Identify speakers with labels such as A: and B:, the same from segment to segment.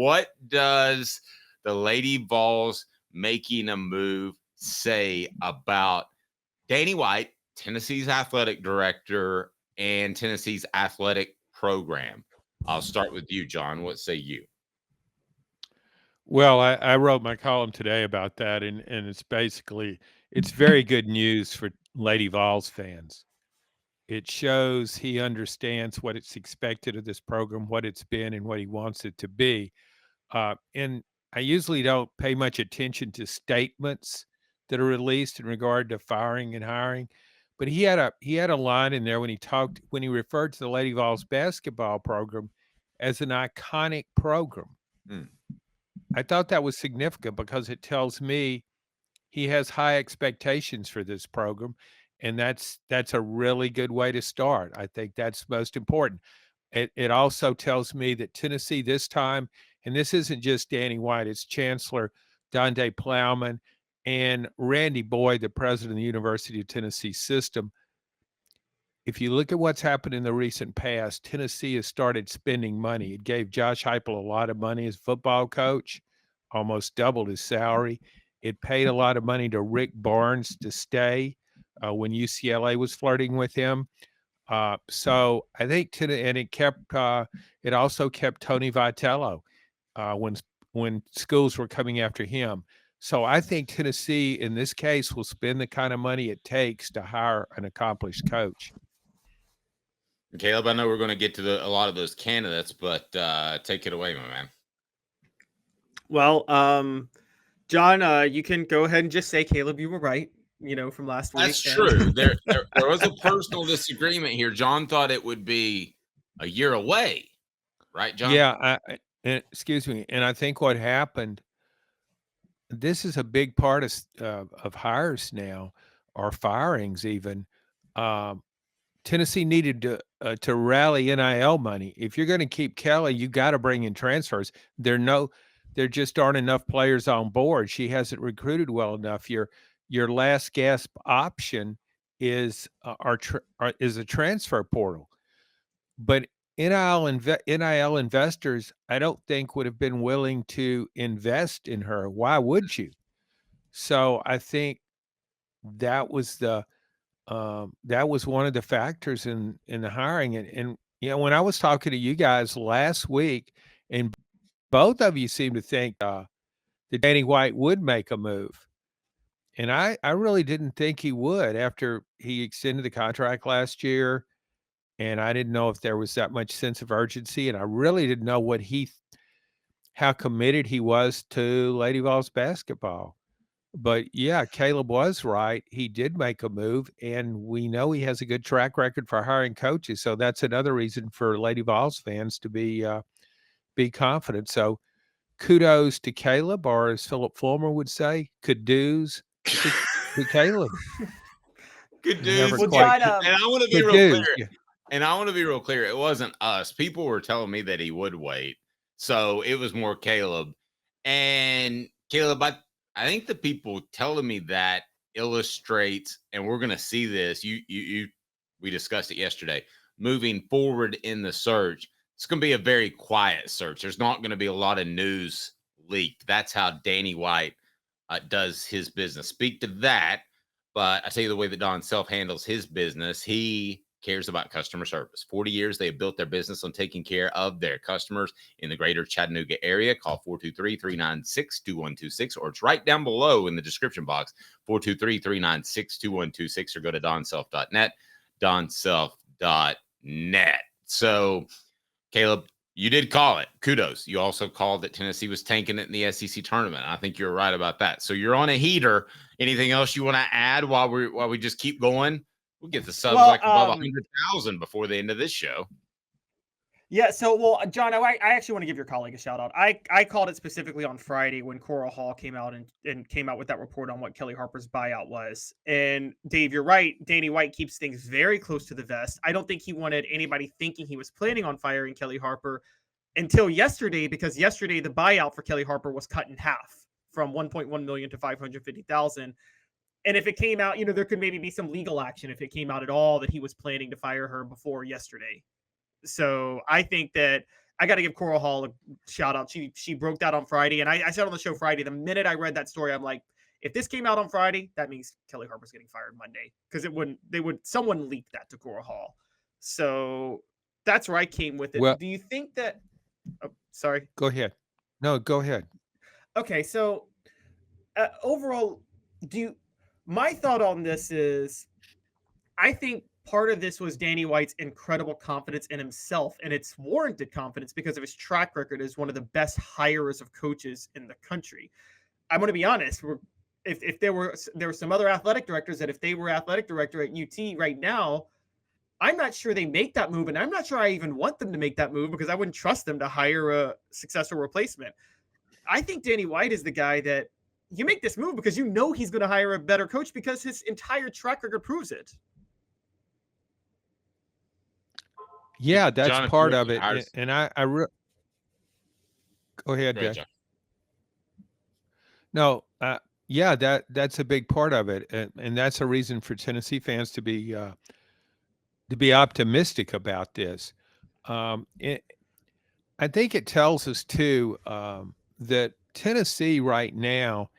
A: what does the Lady Vols making a move say about Danny White, Tennessee's athletic director, and Tennessee's athletic program? I'll start with you, John. What say you?
B: Well, I wrote my column today about that, and it's very good news for Lady Vols fans. It shows he understands what it's expected of this program, what it's been, and what he wants it to be. And I usually don't pay much attention to statements that are released in regard to firing and hiring, but he had a line in there when he referred to the Lady Vols basketball program as an iconic program.
A: Hmm.
B: I thought that was significant because it tells me he has high expectations for this program, and that's a really good way to start. I think that's most important. It also tells me that Tennessee this time, and this isn't just Danny White, it's Chancellor Donde Plowman and Randy Boyd, the president of the University of Tennessee system. If you look at what's happened in the recent past, Tennessee has started spending money. It gave Josh Heupel a lot of money as football coach, almost doubled his salary. It paid a lot of money to Rick Barnes to stay when UCLA was flirting with him. So I think, and it also kept Tony Vitello when schools were coming after him. So I think Tennessee, in this case, will spend the kind of money it takes to hire an accomplished coach.
A: Caleb, I know we're going to get to a lot of those candidates, but take it away, my man.
C: Well, John, you can go ahead and just say, Caleb, you were right, from last week.
A: That's true. There was a personal disagreement here. John thought it would be a year away, right, John?
B: Yeah, excuse me. And I think what happened, this is a big part of hires now, or firings even. Tennessee needed to rally NIL money. If you're going to keep Kellie, you got to bring in transfers. There just aren't enough players on board. She hasn't recruited well enough. Your last gasp option is a transfer portal, but NIL investors, I don't think would have been willing to invest in her. Why would you? So I think that was one of the factors in the hiring. And when I was talking to you guys last week, and both of you seemed to think that Danny White would make a move. And I really didn't think he would after he extended the contract last year. And I didn't know if there was that much sense of urgency. And I really didn't know how committed he was to Lady Vols basketball. But yeah, Caleb was right. He did make a move, and we know he has a good track record for hiring coaches. So that's another reason for Lady Vols fans to be confident. So kudos to Caleb, or as Philip Fulmer would say, kudos to Caleb.
A: Kudos.
C: Well, John,
A: and I want to be real clear. Yeah. And I want to be real clear. It wasn't us. People were telling me that he would wait. So it was more Caleb. And Caleb, I think the people telling me that illustrates, and we're going to see this. We discussed it yesterday. Moving forward in the search, it's going to be a very quiet search. There's not going to be a lot of news leaked. That's how Danny White does his business. Speak to that. But I tell you the way that Don Self handles his business, he cares about customer service. 40 years, they have built their business on taking care of their customers in the greater Chattanooga area. Call 423-396-2126, or it's right down below in the description box, 423-396-2126, or go to donself.net, donself.net. So, Caleb, you did call it. Kudos. You also called that Tennessee was tanking it in the SEC tournament. I think you're right about that. So you're on a heater. Anything else you want to add while we just keep going? We'll get the subs above 100,000 before the end of this show.
C: Yeah. So, John, I actually want to give your colleague a shout out. I called it specifically on Friday when Coral Hall came out and came out with that report on what Kellie Harper's buyout was. And Dave, you're right. Danny White keeps things very close to the vest. I don't think he wanted anybody thinking he was planning on firing Kellie Harper until yesterday, because yesterday the buyout for Kellie Harper was cut in half from $1.1 million to $550,000. And if it came out, there could maybe be some legal action if it came out at all that he was planning to fire her before yesterday. So I think that I got to give Coral Hall a shout out. She broke that on Friday, and I said on the show Friday, the minute I read that story, I'm like, if this came out on Friday, that means Kellie Harper's getting fired Monday, because someone leaked that to Coral Hall. So that's where I came with it.
B: Well,
C: Do you think that? Oh, sorry.
B: go ahead. No, go ahead.
C: Okay, so overall, my thought on this is, I think part of this was Danny White's incredible confidence in himself, and it's warranted confidence because of his track record as one of the best hirers of coaches in the country. I'm going to be honest. If there were some other athletic directors that if they were athletic director at UT right now, I'm not sure they make that move, and I'm not sure I even want them to make that move because I wouldn't trust them to hire a successful replacement. I think Danny White is the guy that you make this move because you know he's going to hire a better coach because his entire track record proves it.
B: Yeah, that's part of it. And go ahead, Jay. No, yeah, that's a big part of it, and that's a reason for Tennessee fans to be optimistic about this. I think it tells us too that Tennessee right now,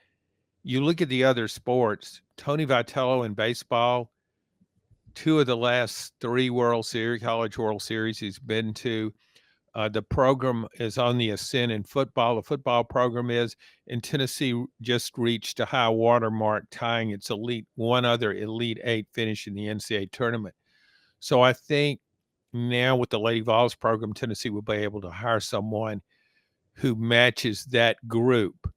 B: you look at the other sports, Tony Vitello in baseball, 2 of the last 3 college World Series he's been to. The program is on the ascent in football. The football program is, and Tennessee just reached a high watermark, tying its one other Elite 8 finish in the NCAA tournament. So I think now with the Lady Vols program, Tennessee will be able to hire someone who matches that group.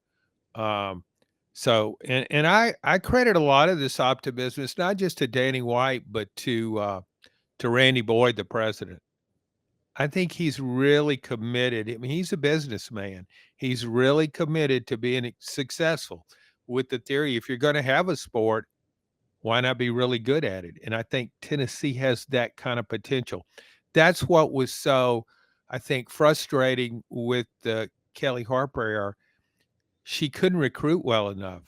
B: So I credit a lot of this optimism. It's not just to Danny White, but to Randy Boyd, the president. I think he's really committed. I mean, he's a businessman. He's really committed to being successful with the theory. If you're going to have a sport, why not be really good at it? And I think Tennessee has that kind of potential. That's what was so, I think, frustrating with Kellie Harper era. She couldn't recruit well enough.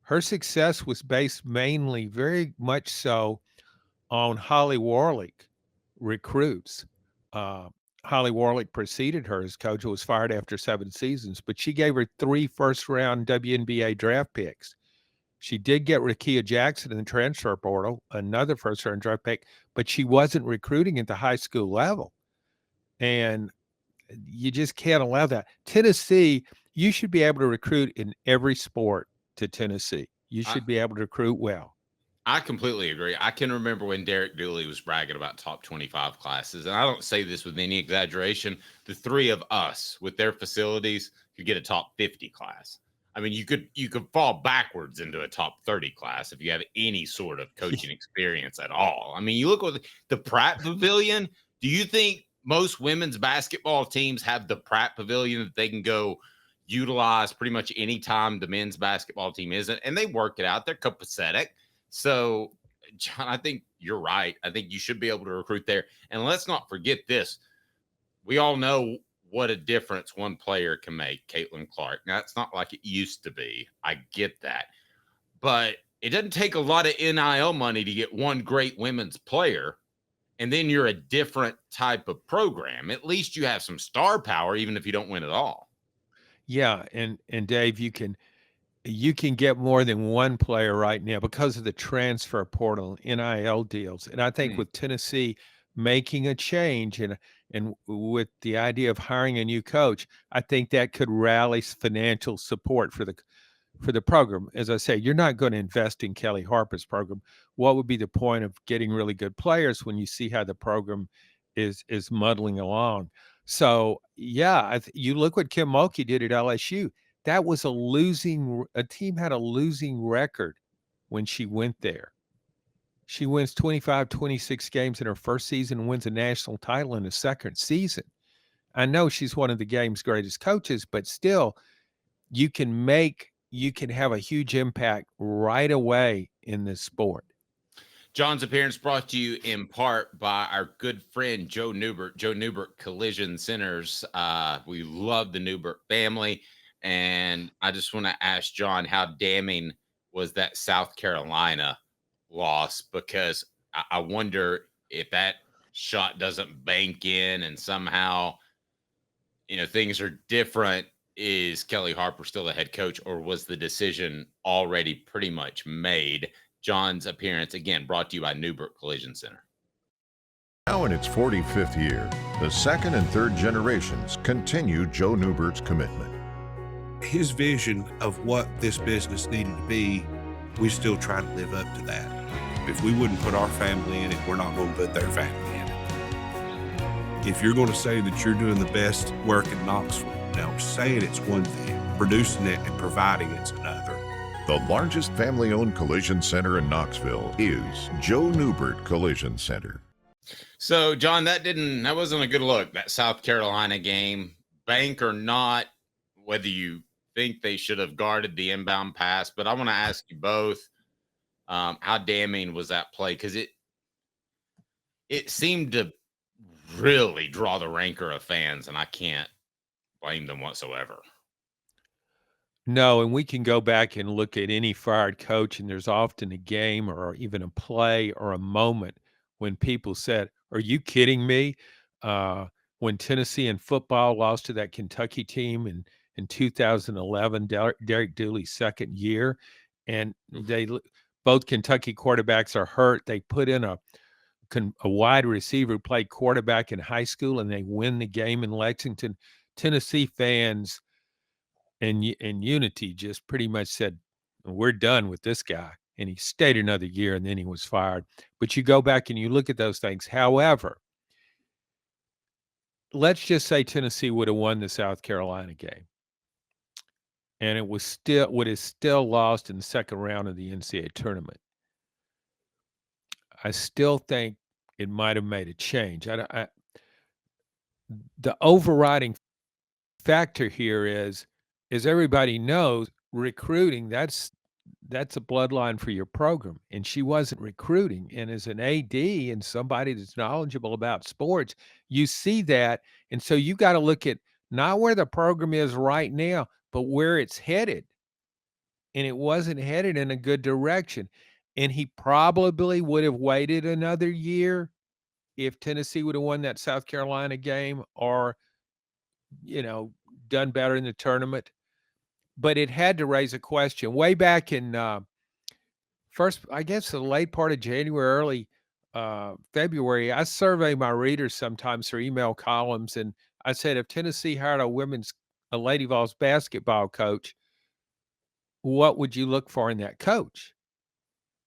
B: Her success was based mainly, very much so, on Holly Warlick recruits. Holly Warlick preceded her as coach, who was fired after 7 seasons, but she gave her 3 first-round WNBA draft picks. She did get Rakia Jackson in the transfer portal, another first-round draft pick, but she wasn't recruiting at the high school level. And you just can't allow that. Tennessee, you should be able to recruit in every sport to Tennessee. You should be able to recruit well.
A: I completely agree. I can remember when Derek Dooley was bragging about top 25 classes, and I don't say this with any exaggeration. The 3 of us with their facilities could get a top 50 class. I mean, you could fall backwards into a top 30 class if you have any sort of coaching experience at all. I mean, you look at the Pratt Pavilion. Do you think most women's basketball teams have the Pratt Pavilion that they can go utilize pretty much any time the men's basketball team isn't? And they work it out. They're copacetic. So, John, I think you're right. I think you should be able to recruit there. And let's not forget this. We all know what a difference one player can make, Caitlin Clark. Now, it's not like it used to be. I get that. But it doesn't take a lot of NIL money to get one great women's player, and then you're a different type of program. At least you have some star power, even if you don't win at all.
B: Yeah, and Dave, you can get more than one player right now because of the transfer portal, NIL deals. And I think with Tennessee making a change and with the idea of hiring a new coach, I think that could rally financial support for the program. As I say, you're not going to invest in Kellie Harper's program. What would be the point of getting really good players when you see how the program is muddling along? So, yeah, you look what Kim Mulkey did at LSU. That was a team had a losing record when she went there. She wins 25, 26 games in her first season and wins a national title in the second season. I know she's one of the game's greatest coaches, but still, you can have a huge impact right away in this sport.
A: John's appearance brought to you in part by our good friend Joe Newbert Collision Centers. We love the Newbert family. And I just want to ask John, how damning was that South Carolina loss? Because I wonder if that shot doesn't bank in and somehow things are different. Is Kellie Harper still the head coach, or was the decision already pretty much made? John's appearance, again, brought to you by Newbert Collision Center.
D: Now in its 45th year, the second and third generations continue Joe Newbert's commitment.
E: His vision of what this business needed to be, we still try to live up to that. If we wouldn't put our family in it, we're not going to put their family in it. If you're going to say that you're doing the best work in Knoxville, now saying it's one thing, producing it and providing it's another.
D: The largest family-owned collision center in Knoxville is Joe Newbert Collision Center.
A: So, John, that wasn't a good look, that South Carolina game. Bank or not, whether you think they should have guarded the inbound pass, but I want to ask you both, how damning was that play? Because it seemed to really draw the rancor of fans, and I can't blame them whatsoever.
B: No, and we can go back and look at any fired coach, and there's often a game or even a play or a moment when people said, "Are you kidding me?" When Tennessee in football lost to that Kentucky team in 2011, Derek Dooley's second year, and both Kentucky quarterbacks are hurt. They put in a wide receiver who played quarterback in high school, and they win the game in Lexington. Tennessee fans and Unity just pretty much said, "We're done with this guy." And he stayed another year, and then he was fired. But you go back and you look at those things. However, let's just say Tennessee would have won the South Carolina game, and it would have still lost in the second round of the NCAA tournament. I still think it might have made a change. The overriding factor here is, as everybody knows, recruiting, that's a bloodline for your program. And she wasn't recruiting. And as an AD and somebody that's knowledgeable about sports, you see that. And so you got to look at not where the program is right now, but where it's headed. And it wasn't headed in a good direction. And he probably would have waited another year if Tennessee would have won that South Carolina game or, done better in the tournament. But it had to raise a question. Way back in the late part of January, early February, I survey my readers sometimes through email columns, and I said, if Tennessee hired a Lady Vols basketball coach, what would you look for in that coach?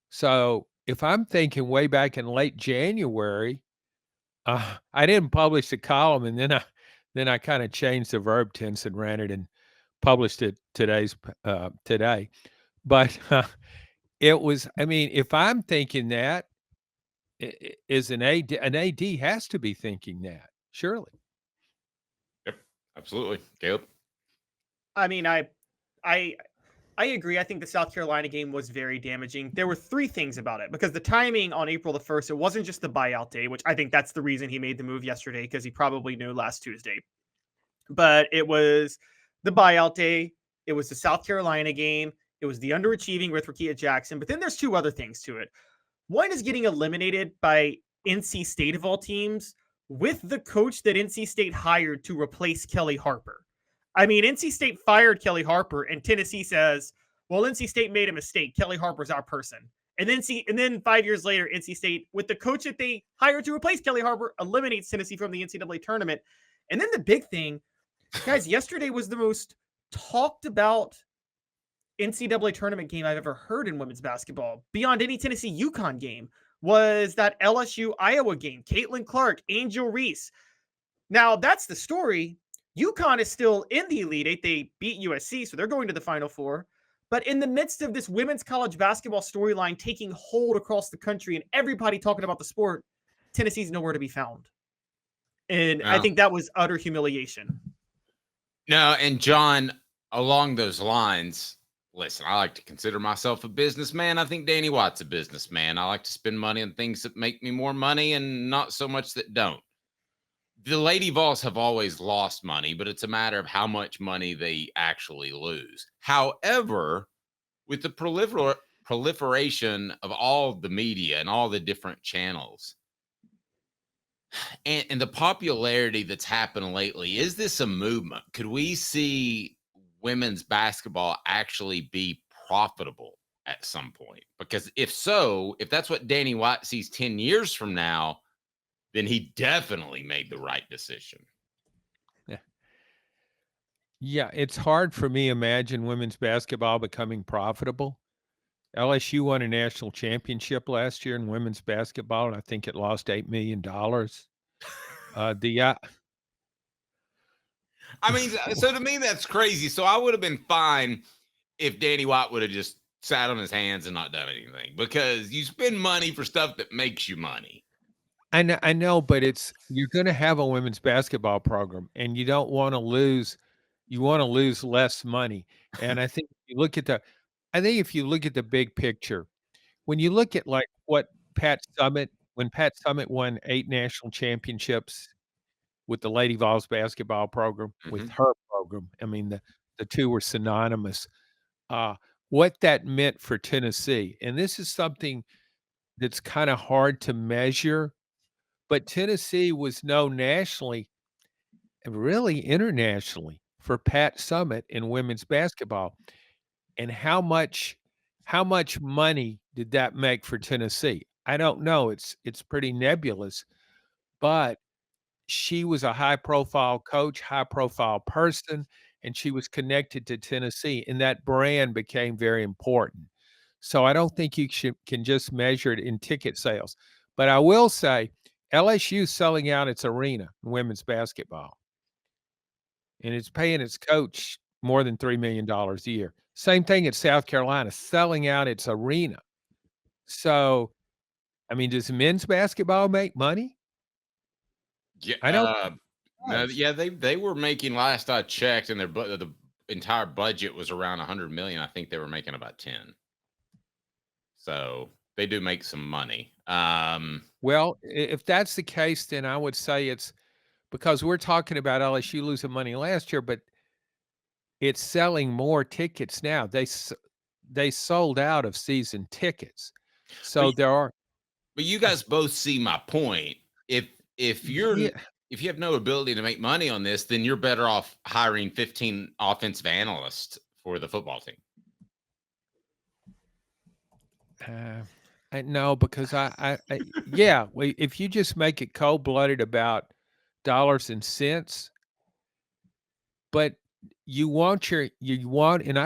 B: So if I'm thinking way back in late January, I didn't publish the column, and then I kind of changed the verb tense and ran it and published it today. But it was, if I'm thinking that, is an AD has to be thinking that, surely.
A: Yep, absolutely. Caleb?
C: I agree. I think the South Carolina game was very damaging. There were three things about it, because the timing on April the 1st, it wasn't just the buyout day, which I think that's the reason he made the move yesterday, because he probably knew last Tuesday. But it was the buyout day. It was the South Carolina game. It was the underachieving with Rakia Jackson. But then there's two other things to it. One is getting eliminated by NC State of all teams with the coach that NC State hired to replace Kellie Harper. NC State fired Kellie Harper, and Tennessee says, well, NC State made a mistake. Kellie Harper's our person. And then 5 years later, NC State, with the coach that they hired to replace Kellie Harper, eliminates Tennessee from the NCAA tournament. And then the big thing, guys, yesterday was the most talked about NCAA tournament game I've ever heard in women's basketball, beyond any Tennessee UConn game, was that LSU Iowa game. Caitlin Clark, Angel Reese. Now, that's the story. UConn is still in the Elite Eight. They beat USC, so they're going to the Final Four. But in the midst of this women's college basketball storyline taking hold across the country and everybody talking about the sport, Tennessee's nowhere to be found. And I think that was utter humiliation.
A: No, and John, along those lines, listen, I like to consider myself a businessman. I think Danny White's a businessman. I like to spend money on things that make me more money and not so much that don't. The Lady Vols have always lost money, but it's a matter of how much money they actually lose. However, with the proliferation of all the media and all the different channels, And the popularity that's happened lately, is this a movement? Could we see women's basketball actually be profitable at some point? Because if so, if that's what Danny White sees 10 years from now, then he definitely made the right decision.
B: Yeah, it's hard for me to imagine women's basketball becoming profitable. LSU won a national championship last year in women's basketball, and I think it lost $8 million.
A: I mean, so to me, that's crazy. So I would have been fine if Danny White would have just sat on his hands and not done anything, because you spend money for stuff that makes you money.
B: I know, but you're going to have a women's basketball program, and you don't want to lose. You want to lose less money, and I think if you look at the big picture, when you look at like what when Pat Summitt won 8 national championships with the Lady Vols basketball program, with her program, I mean the two were synonymous. What that meant for Tennessee, and this is something that's kind of hard to measure. But Tennessee was known nationally and really internationally for Pat Summitt in women's basketball. And how much money did that make for Tennessee? I don't know. It's pretty nebulous, but she was a high profile coach, high profile person, and she was connected to Tennessee, and that brand became very important. So I don't think you can just measure it in ticket sales. But I will say LSU selling out its arena in women's basketball, and it's paying its coach more than $3 million a year. Same thing at South Carolina, selling out its arena. So, I mean, does men's basketball make money?
A: Yeah,
B: I don't.
A: no, yeah, they were making, last I checked, and the entire budget was around 100 million. I think they were making about 10. So they do make some money.
B: Well, if that's the case, then I would say it's because we're talking about LSU losing money last year, but it's selling more tickets now. They sold out of season tickets, so there are.
A: But you guys both see my point. If you have no ability to make money on this, then you're better off hiring 15 offensive analysts for the football team.
B: No, because if you just make it cold-blooded about dollars and cents, but and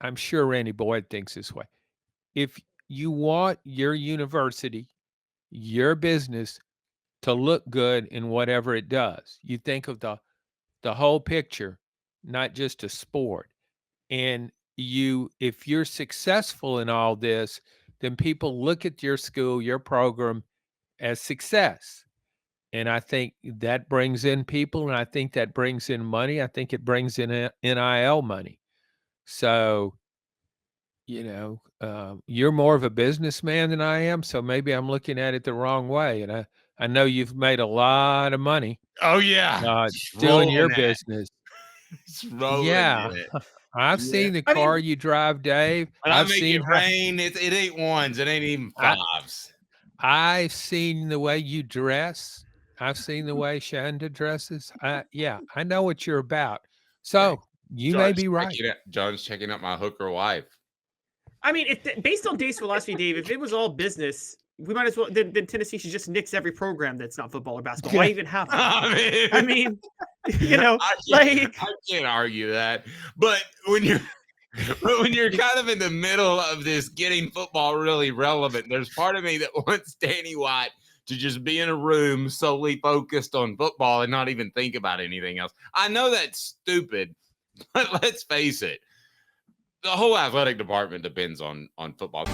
B: I'm sure Randy Boyd thinks this way. If you want your university, your business to look good in whatever it does, you think of the whole picture, not just a sport. And if you're successful in all this, then people look at your school, your program as success. And I think that brings in people, and I think that brings in money. I think it brings in NIL money. So, you're more of a businessman than I am, so maybe I'm looking at it the wrong way. And I know you've made a lot of money.
A: Oh yeah,
B: doing your business.
A: It's rolling.
B: Yeah. I've seen the car you drive, Dave.
A: I've seen it rain. It ain't ones. It ain't even fives.
B: I've seen the way you dress. I've seen the way Shanda dresses. I know what you're about. So you may be right.
A: John's checking out my hooker wife.
C: I mean, based on Dave's philosophy, Dave, if it was all business, we might as well. Then Tennessee should just nix every program that's not football or basketball. Why even have them? I mean, I
A: can't argue that. But when you're kind of in the middle of this getting football really relevant, there's part of me that wants Danny White to just be in a room solely focused on football and not even think about anything else. I know that's stupid, but let's face it. The whole athletic department depends on football.